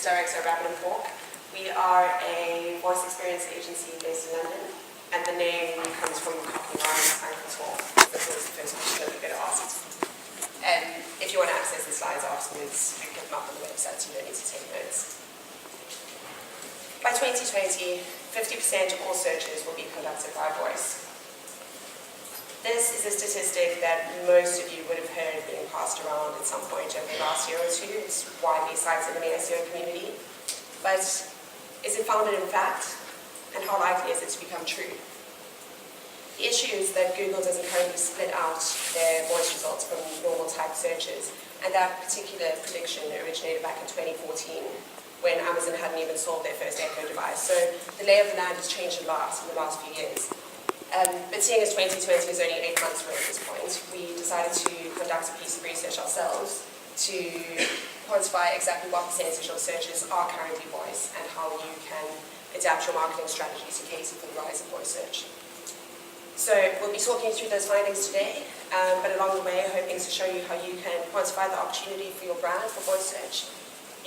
director of Rabbit and Fork. We are a voice experience agency based in London, and the name comes from Cockney Rhymes and Talk. This was the first question that we're going to ask. And if you want to access the slides afterwards, you can get them up on the website, so you don't need to take notes. By 2020, 50% of all searches will be conducted by voice. This is a statistic that most of you would have heard being passed around at some point over the last year or two. It's widely cited in the SEO community. But is it founded in fact? And how likely is it to become true? The issue is that Google doesn't currently split out their voice results from normal type searches. And that particular prediction originated back in 2014, when Amazon hadn't even sold their first Echo device. So the lay of the land has changed a lot in the last few years. But seeing as 2020 is only 8 months away at this point, we decided to conduct a piece of research ourselves to quantify exactly what percentage of searches are currently voice and how you can adapt your marketing strategies to cater for the rise of voice search. So we'll be talking through those findings today, but along the way hoping to show you how you can quantify the opportunity for your brand for voice search,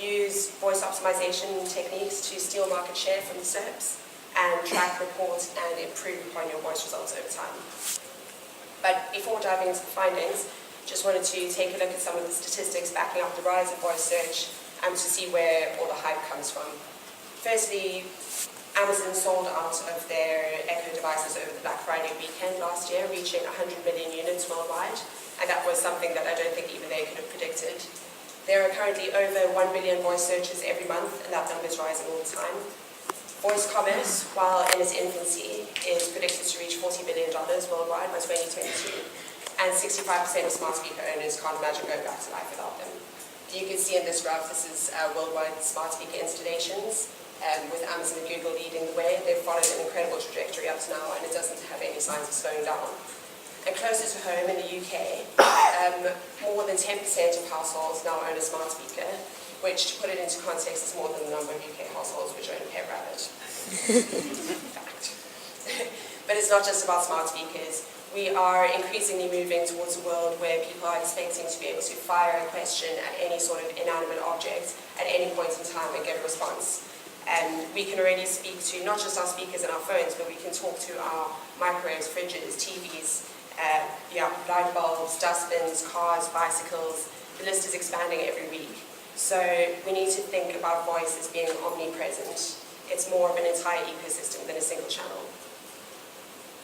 use voice optimization techniques to steal market share from the SERPs, and track, report, and improve upon your voice results over time. But before diving into the findings, just wanted to take a look at some of the statistics backing up the rise of voice search and to see where all the hype comes from. Firstly, Amazon sold out of their Echo devices over the Black Friday weekend last year, reaching 100 million units worldwide, and that was something that I don't think even they could have predicted. There are currently over 1 billion voice searches every month, and that number is rising all the time. Voice commerce, while in its infancy, is predicted to reach $40 billion worldwide by 2022, and 65% of smart speaker owners can't imagine going back to life without them. You can see in this graph, this is worldwide smart speaker installations, with Amazon and Google leading the way. They've followed an incredible trajectory up to now, and it doesn't have any signs of slowing down. And closer to home in the UK, more than 10% of households now own a smart speaker, which, to put it into context, is more than the number of UK households which own a pair of Rabbit. Fact. But it's not just about smart speakers. We are increasingly moving towards a world where people are expecting to be able to fire a question at any sort of inanimate object at any point in time and get a response. And we can already speak to not just our speakers and our phones, but we can talk to our microwaves, fridges, TVs, light bulbs, dustbins, cars, bicycles. The list is expanding every week. So we need to think about voice as being omnipresent. It's more of an entire ecosystem than a single channel.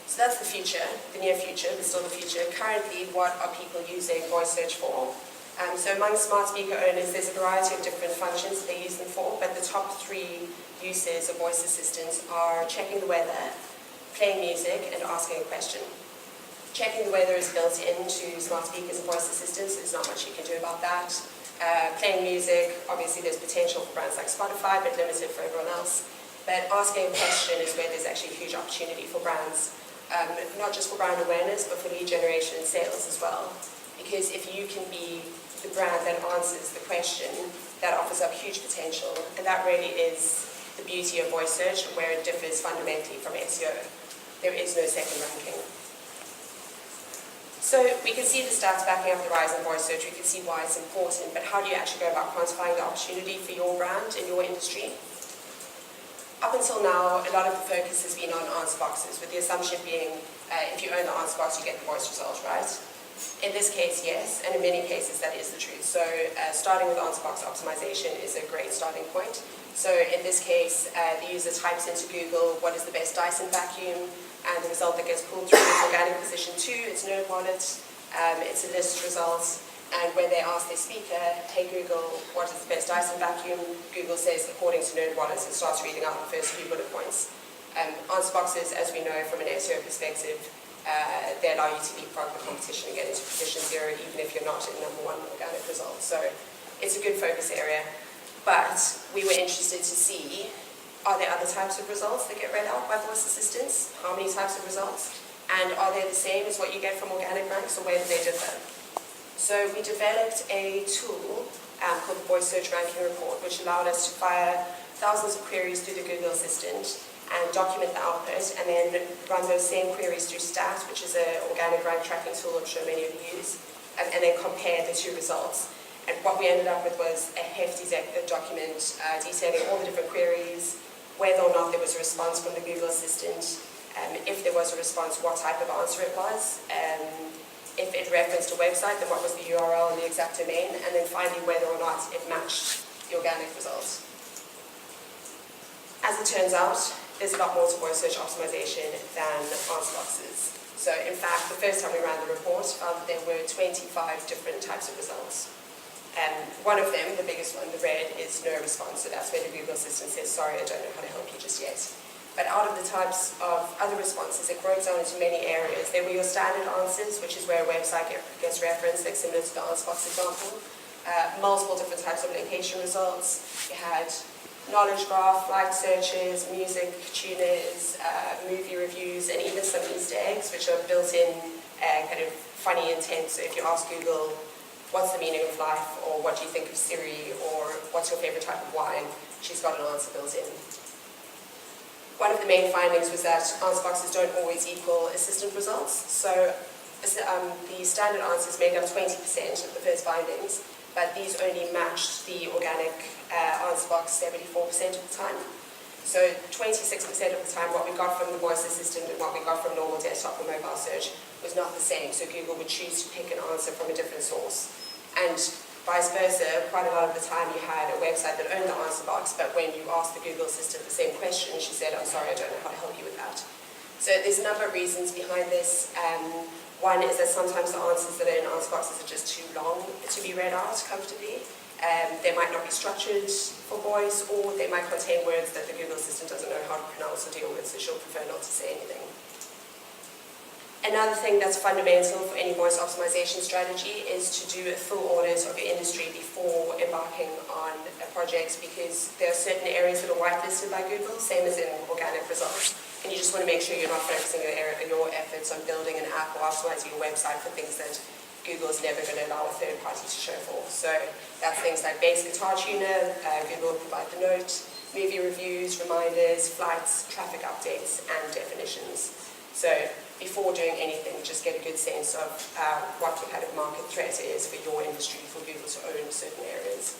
So that's the future, the near future, but still the future. Currently, what are people using voice search for? So among smart speaker owners, there's a variety of different functions that they use them for, but the top 3 uses of voice assistants are checking the weather, playing music, and asking a question. Checking the weather is built into smart speakers and voice assistants. There's not much you can do about that. Playing music, obviously there's potential for brands like Spotify, but limited for everyone else. But asking a question is where there's actually a huge opportunity for brands, not just for brand awareness, but for lead generation and sales as well. Because if you can be the brand that answers the question, that offers up huge potential, and that really is the beauty of voice search, where it differs fundamentally from SEO. There is no second ranking. So we can see the stats backing up the rise in voice search. We can see why it's important, but how do you actually go about quantifying the opportunity for your brand in your industry? Up until now, a lot of the focus has been on answer boxes, with the assumption being if you own the answer box, you get the voice result, right? In this case, yes, and in many cases that is the truth. So starting with answer box optimization is a great starting point. So in this case, the user types into Google what is the best Dyson vacuum, and the result that gets pulled through is organic position 2, it's NerdWallet, it's a list result, and when they ask their speaker, hey Google, what is the best Dyson vacuum? Google says, according to NerdWallet, and starts reading out the first few bullet points. Answer boxes, as we know from an SEO perspective, they allow you to leapfrog the competition and get into position 0, even if you're not in number 1 organic result. So it's a good focus area. But we were interested to see, are there other types of results that get read out by voice assistants? How many types of results? And are they the same as what you get from organic ranks, or where do they differ? So we developed a tool called the Voice Search Ranking Report, which allowed us to fire thousands of queries through the Google Assistant and document the output, and then run those same queries through Stat, which is an organic rank tracking tool I'm sure many of you use, and then compare the 2 results. And what we ended up with was a hefty document detailing all the different queries, whether or not there was a response from the Google Assistant, if there was a response, what type of answer it was, if it referenced a website, then what was the URL and the exact domain, and then finally whether or not it matched the organic results. As it turns out, there's a lot more to voice search optimization than answer boxes. So in fact, the first time we ran the report, found that there were 25 different types of results. One of them, the biggest one, the red, is no response. So that's where the Google Assistant says, sorry, I don't know how to help you just yet. But out of the types of other responses, it broke down into many areas. There were your standard answers, which is where a website gets referenced, like similar to the answer box example. Multiple different types of location results. You had knowledge graph, like searches, music tuners, movie reviews, and even some Easter eggs, which are built in kind of funny intent. So if you ask Google, what's the meaning of life, or what do you think of Siri, or what's your favorite type of wine, she's got an answer built in. One of the main findings was that answer boxes don't always equal assistant results. So the standard answers made up 20% of the first findings, but these only matched the organic answer box 74% of the time. So 26% of the time, what we got from the voice assistant and what we got from normal desktop or mobile search was not the same. So Google would choose to pick an answer from a different source. And vice versa, quite a lot of the time you had a website that owned the answer box, but when you asked the Google Assistant the same question, she said, I'm sorry, I don't know how to help you with that. So there's a number of reasons behind this. One is that sometimes the answers that are in answer boxes are just too long to be read out comfortably. They might not be structured for voice, or they might contain words that the Google Assistant doesn't know how to pronounce or deal with, so she'll prefer not to say anything. Another thing that's fundamental for any voice optimization strategy is to do a full audit of your industry before embarking on a project, because there are certain areas that are whitelisted by Google, same as in organic results. And you just want to make sure you're not focusing your efforts on building an app or optimizing your website for things that Google is never going to allow a third party to show for. So that's things like bass guitar tuner, Google will provide the note, movie reviews, reminders, flights, traffic updates, and definitions. So before doing anything, just get a good sense of what the kind of market threat is for your industry, for Google to own certain areas.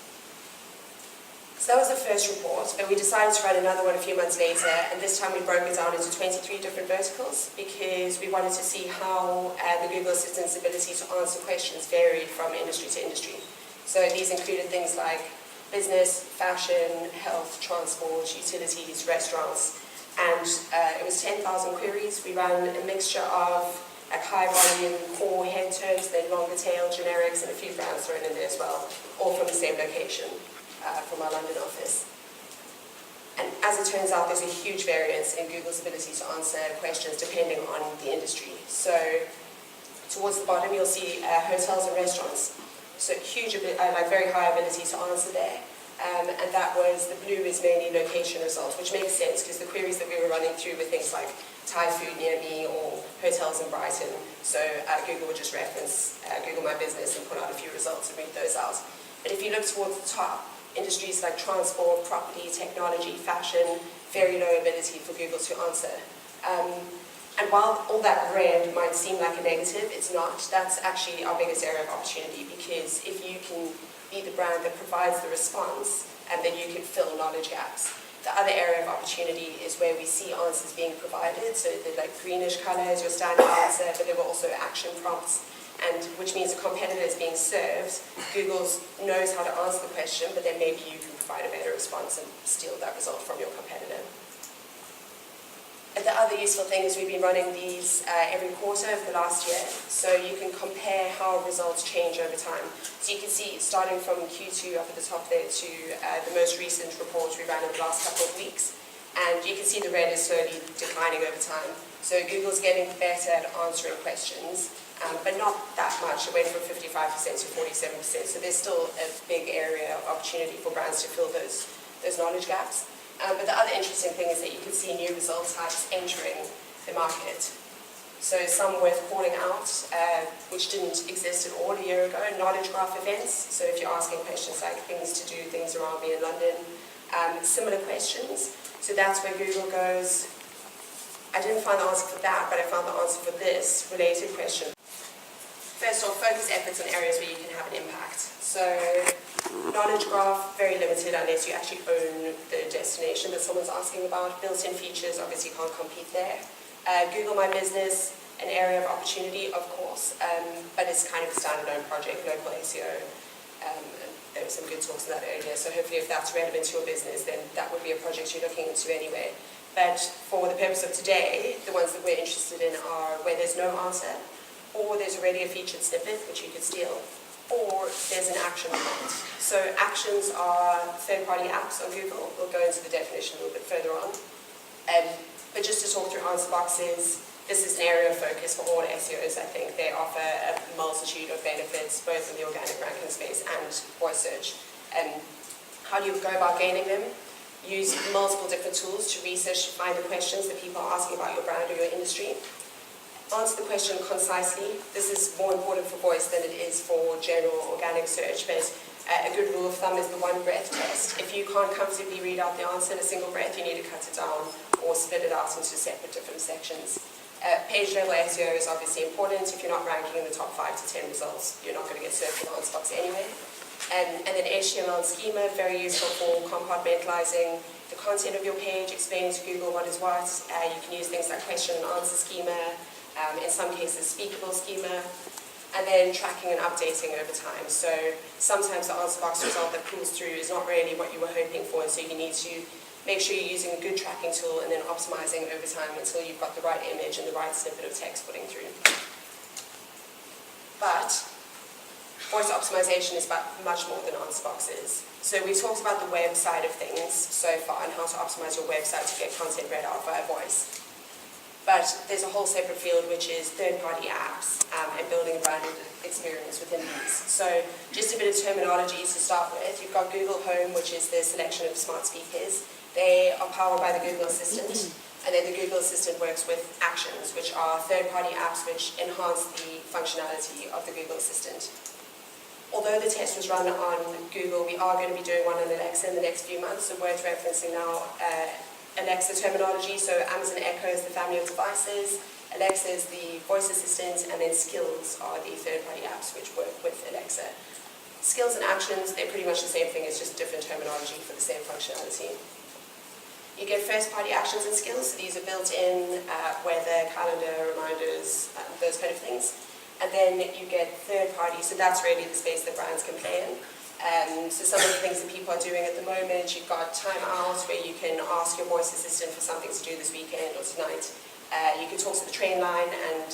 So that was the first report, but we decided to run another one a few months later, and this time we broke it down into 23 different verticals because we wanted to see how the Google Assistant's ability to answer questions varied from industry to industry. So these included things like business, fashion, health, transport, utilities, restaurants, and it was 10,000 queries. We ran a mixture of high volume core head terms, then longer tail generics, and a few brands thrown in there as well, all from the same location. From our London office. And as it turns out, there's a huge variance in Google's ability to answer questions depending on the industry. So towards the bottom, you'll see hotels and restaurants. So huge, very high ability to answer there. And that was, the blue is mainly location results, which makes sense because the queries that we were running through were things like Thai food near me or hotels in Brighton. So Google would just reference Google My Business and put out a few results and read those out. But if you look towards the top, industries like transport, property, technology, fashion, very low ability for Google to answer. And while all that red might seem like a negative, it's not. That's actually our biggest area of opportunity, because if you can be the brand that provides the response, and then you can fill knowledge gaps. The other area of opportunity is where we see answers being provided. So the greenish color is your standard answer, but there were also action prompts, and which means a competitor is being served. Google knows how to answer the question, but then maybe you can provide a better response and steal that result from your competitor. And the other useful thing is we've been running these every quarter of the last year, so you can compare how results change over time. So you can see, starting from Q2 up at the top there to the most recent report we ran in the last couple of weeks, and you can see the red is slowly declining over time. So Google's getting better at answering questions, but not that much. It went from 55% to 47%, so there's still a big area of opportunity for brands to fill those knowledge gaps. But the other interesting thing is that you can see new result types entering the market. So some worth calling out, which didn't exist at all a year ago, knowledge graph events. So if you're asking questions like things to do, things around me in London, similar questions. So that's where Google goes, I didn't find the answer for that, but I found the answer for this related question. First off, focus efforts on areas where you can have an impact. So knowledge graph, very limited unless you actually own the destination that someone's asking about. Built-in features, obviously you can't compete there. Google My Business, an area of opportunity, of course, but it's kind of a standalone project, local SEO. There were some good talks on that earlier, so hopefully if that's relevant to your business, then that would be a project you're looking into anyway. But for the purpose of today, the ones that we're interested in are where there's no answer, or there's already a featured snippet which you could steal, or there's an action point. So actions are third-party apps on Google. We'll go into the definition a little bit further on. But just to talk through answer boxes, this is an area of focus for all SEOs, I think. They offer a multitude of benefits, both in the organic ranking space and voice search. How do you go about gaining them? Use multiple different tools to research to find the questions that people are asking about your brand or your industry. Answer the question concisely. This is more important for voice than it is for general organic search, but a good rule of thumb is the one breath test. If you can't comfortably read out the answer in a single breath, you need to cut it down or split it out into separate different sections. Page level SEO is obviously important. If you're not ranking in the top 5 to 10 results, you're not going to get served in the answer box anyway. And then HTML and schema, very useful for compartmentalizing the content of your page, explaining to Google what is what. You can use things like question and answer schema, in some cases speakable schema, and then tracking and updating over time. So sometimes the answer box result that pulls through is not really what you were hoping for, so you need to make sure you're using a good tracking tool and then optimizing over time until you've got the right image and the right snippet of text putting through. But voice optimization is about much more than answer boxes. So we talked about the web side of things so far and how to optimize your website to get content read out via voice. But there's a whole separate field which is third-party apps and building a branded experience within these. So just a bit of terminology to start with. You've got Google Home, which is the selection of smart speakers. They are powered by the Google Assistant, and then the Google Assistant works with Actions, which are third-party apps which enhance the functionality of the Google Assistant. Although the test was run on Google, we are going to be doing one on Alexa in the next few months, so worth referencing now. Alexa terminology, so Amazon Echo is the family of devices, Alexa is the voice assistant, and then Skills are the third-party apps which work with Alexa. Skills and Actions, they're pretty much the same thing, it's just different terminology for the same functionality. You get first-party actions and skills, so these are built in, weather, calendar, reminders, those kind of things. And then you get third-party, so that's really the space that brands can play in. So some of the things that people are doing at the moment, you've got timeouts where you can ask your voice assistant for something to do this weekend or tonight. You can talk to the train line and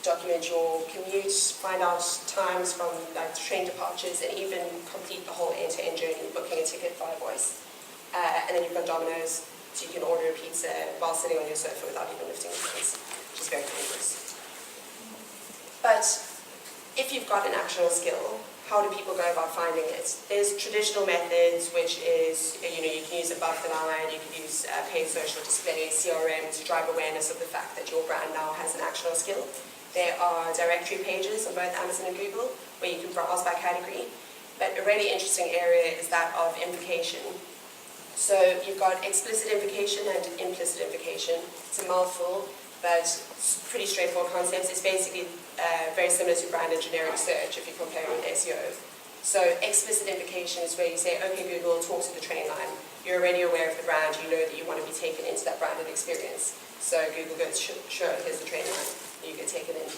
document your commute, find out times from like train departures, and even complete the whole end-to-end journey, booking a ticket via voice. And then you've got Domino's, so you can order a pizza while sitting on your sofa without even lifting your hands, which is very dangerous. But if you've got an actual skill, how do people go about finding it? There's traditional methods, which is, you can use above the line, you can use paid social display, CRM to drive awareness of the fact that your brand now has an actionable skill. There are directory pages on both Amazon and Google where you can browse by category. But a really interesting area is that of invocation. So you've got explicit invocation and implicit invocation. It's a mouthful, but it's pretty straightforward concepts. It's basically very similar to brand and generic search if you compare it with SEO. So explicit invocation is where you say, okay Google, talk to the train line. You're already aware of the brand, you know that you want to be taken into that branded experience. So Google goes, sure, here's the train line, you get taken in.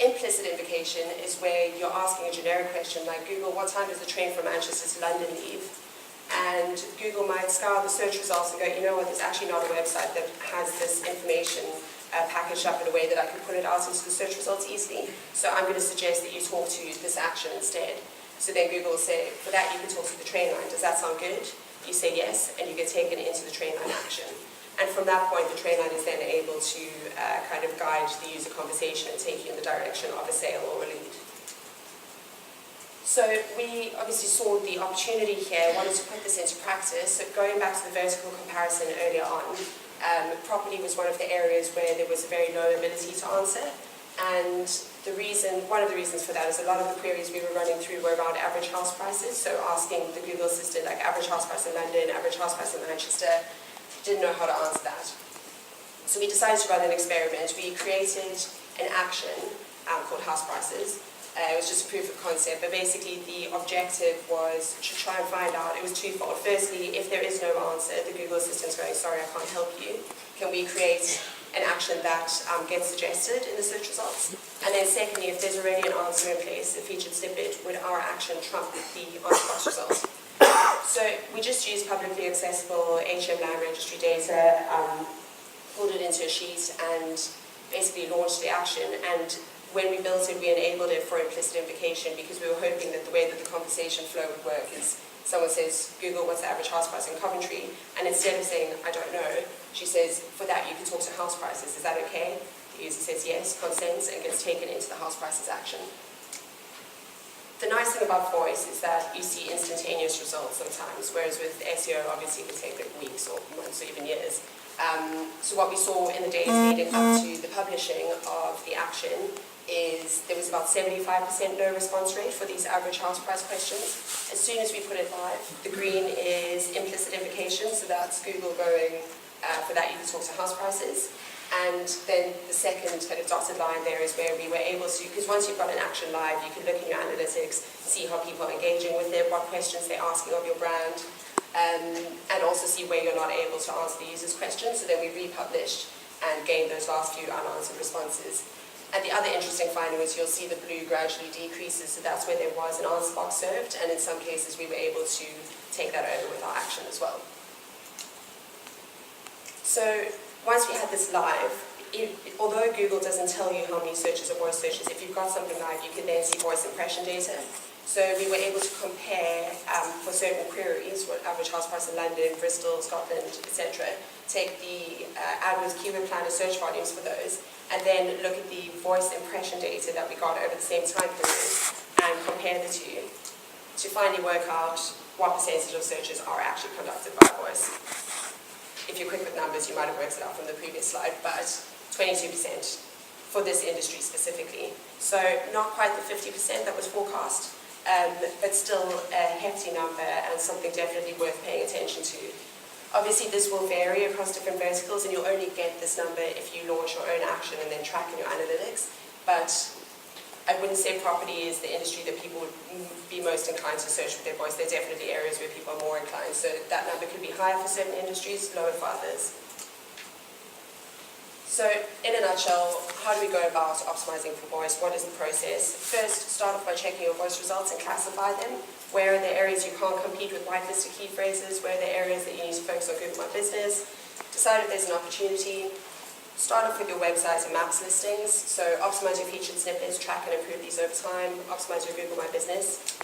Implicit invocation is where you're asking a generic question like, Google, what time does the train from Manchester to London leave? And Google might scour the search results and go, you know what, there's actually not a website that has this information packaged up in a way that I can put it out into the search results easily. So I'm going to suggest that you talk to this action instead. So then Google will say, for that you can talk to the train line. Does that sound good? You say yes, and you get taken into the train line action. And from that point, the train line is then able to kind of guide the user conversation and take you in the direction of a sale or a lead. So we obviously saw the opportunity here, wanted to put this into practice. So going back to the vertical comparison earlier on, property was one of the areas where there was a very low ability to answer. And one of the reasons for that is a lot of the queries we were running through were around average house prices. So asking the Google Assistant, like average house price in London, average house price in Manchester, didn't know how to answer that. So we decided to run an experiment. We created an action called house prices. It was just a proof of concept, but basically the objective was to try and find out, it was twofold. Firstly, if there is no answer, the Google Assistant's going, sorry, I can't help you. Can we create an action that gets suggested in the search results? And then secondly, if there's already an answer in place, a featured snippet, would our action trump the answer box result? So we just used publicly accessible HM land registry data, pulled it into a sheet and basically launched the action. And when we built it, we enabled it for implicit invocation because we were hoping that the way that the conversation flow would work is someone says, Google, what's the average house price in Coventry? And instead of saying, I don't know, she says, for that you can talk to house prices. Is that okay? The user says yes, consents, and gets taken into the house prices action. The nice thing about voice is that you see instantaneous results sometimes, whereas with SEO, obviously, it can take weeks or months or even years. So what we saw in the days leading up to the publishing of the action is there was about 75% no response rate for these average house price questions. As soon as we put it live, the green is implicit invocation, so that's Google going, for that you can talk to house prices. And then the second kind of dotted line there is where we were able to, because once you've got an action live, you can look in your analytics, see how people are engaging with it, what questions they're asking of your brand, and also see where you're not able to answer the user's questions. So then we republished and gained those last few unanswered responses. And the other interesting finding is you'll see the blue gradually decreases, so that's where there was an answer box served, and in some cases we were able to take that over with our action as well. So once we had this live, although Google doesn't tell you how many searches or voice searches, if you've got something live, you can then see voice impression data. So we were able to compare for certain queries, what average house price in London, Bristol, Scotland, etc., take the AdWords keyword planner search volumes for those, and then look at the voice impression data that we got over the same time period and compare the two to finally work out what percentage of searches are actually conducted by voice. If you're quick with numbers, you might have worked it out from the previous slide, but 22% for this industry specifically. So not quite the 50% that was forecast, but still a hefty number and something definitely worth paying attention to. Obviously, this will vary across different verticals, and you'll only get this number if you launch your own action and then track in your analytics. But I wouldn't say property is the industry that people would be most inclined to search with their voice. There are definitely areas where people are more inclined. So that number could be higher for certain industries, lower for others. So in a nutshell, how do we go about optimizing for voice? What is the process? First, start off by checking your voice results and classify them. Where are the areas you can't compete with whitelisted key phrases? Where are the areas that you need to focus on Google My Business? Decide if there's an opportunity. Start off with your websites and maps listings. So optimize your featured snippets, track and improve these over time. Optimize your Google My Business.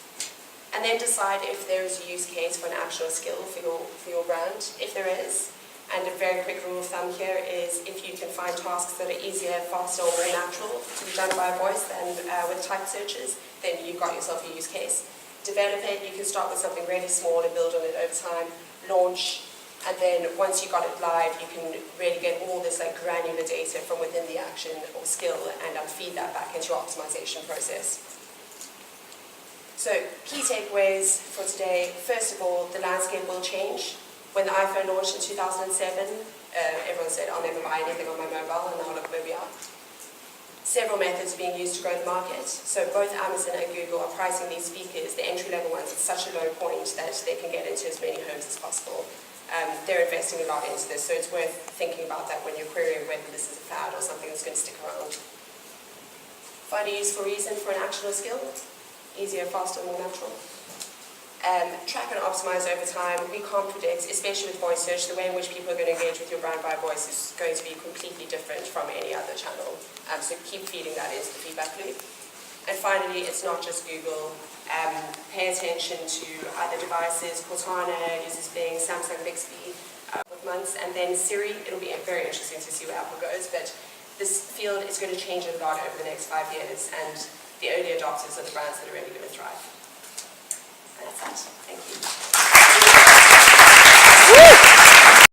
And then decide if there is a use case for an action or skill for your brand, if there is. And a very quick rule of thumb here is if you can find tasks that are easier, faster, or more natural to be done by voice than with typed searches, then you've got yourself a use case. Develop it, you can start with something really small and build on it over time, launch, and then once you got it live, you can really get all this like granular data from within the action or skill and feed that back into your optimization process. So key takeaways for today. First of all, the landscape will change. When the iPhone launched in 2007, everyone said, I'll never buy anything on my mobile, and now look where we are. Several methods are being used to grow the market. So both Amazon and Google are pricing these speakers, the entry-level ones, at such a low point that they can get into as many homes as possible. They're investing a lot into this, so it's worth thinking about that when you're querying whether this is a fad or something that's going to stick around. Find a useful reason for an action or skill. Easier, faster, more natural. Track and optimize over time. We can't predict, especially with voice search, the way in which people are going to engage with your brand by voice is going to be completely different from any other channel. So keep feeding that into the feedback loop. And finally, it's not just Google. Pay attention to other devices. Cortana uses Bing, Samsung Bixby with months, and then Siri. It'll be very interesting to see where Apple goes, but this field is going to change a lot over the next 5 years, and the early adopters are the brands that are really going to thrive. And that's that. Thank you.